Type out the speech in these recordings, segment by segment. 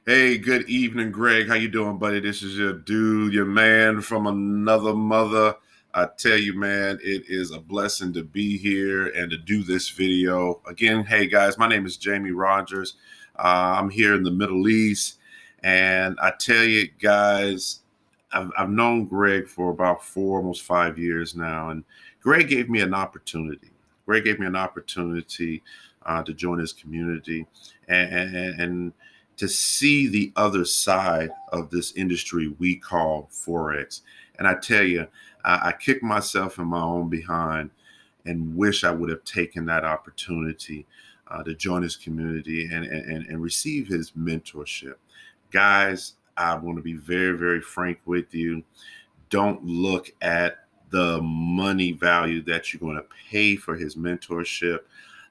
Hey, good evening, Greg. How you doing, buddy? This is your dude, your man from another mother. I tell you, man, it is a blessing to be here and to do this video. Again, hey guys, my name is Jamie Rogers. I'm here in the Middle East, and I tell you, guys, I've known Greg for about almost 5 years now, and Greg gave me an opportunity. Greg gave me an opportunity to join his community, and to see the other side of this industry we call forex. And I tell you, I kick myself in my own behind and wish I would have taken that opportunity to join his community and receive his mentorship. Guys, I want to be very, very frank with you. Don't look at the money value that you're going to pay for his mentorship.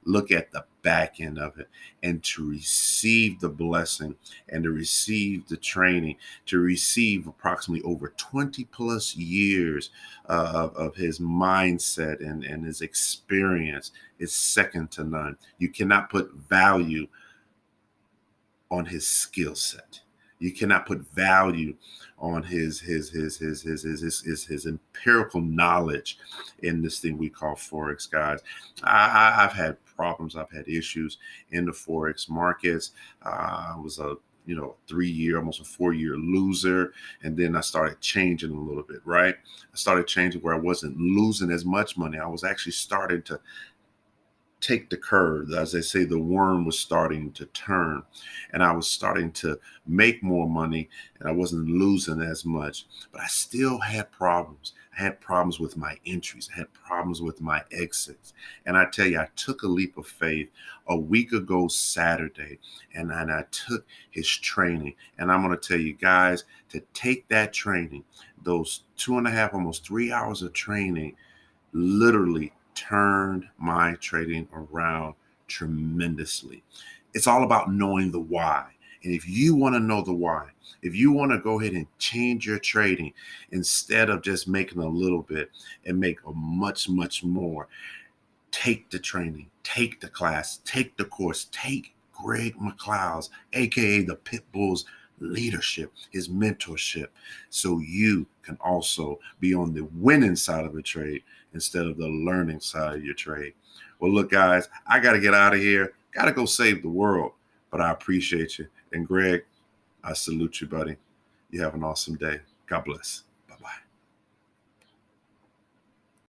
Look at the back end of it, and to receive the blessing and to receive the training, to receive approximately over 20 plus years of his mindset and his experience is second to none. You cannot put value on his skill set. You cannot put value on his empirical knowledge in this thing we call forex, guys. I've had problems. I've had issues in the forex markets. I was a 3 year, almost a 4 year loser, and then I started changing a little bit. Right, I started changing where I wasn't losing as much money. I was actually starting to take the curve. As they say, the worm was starting to turn, and I was starting to make more money, and I wasn't losing as much. But I still had problems. I had problems with my entries. I had problems with my exits. And I tell you, I took a leap of faith a week ago Saturday, and I took his training. And I'm going to tell you guys to take that training, those 2.5, almost 3 hours of training, literally turned my trading around tremendously. It's all about knowing the why. And if you want to know the why, if you want to go ahead and change your trading instead of just making a little bit and make a much, much more, take the training, take the class, take the course, take Greg McLeod's, aka the Pitbull's leadership, his mentorship, so you can also be on the winning side of a trade instead of the learning side of your trade. Well, look, guys, I got to get out of here. Got to go save the world. But I appreciate you. And Greg, I salute you, buddy. You have an awesome day. God bless.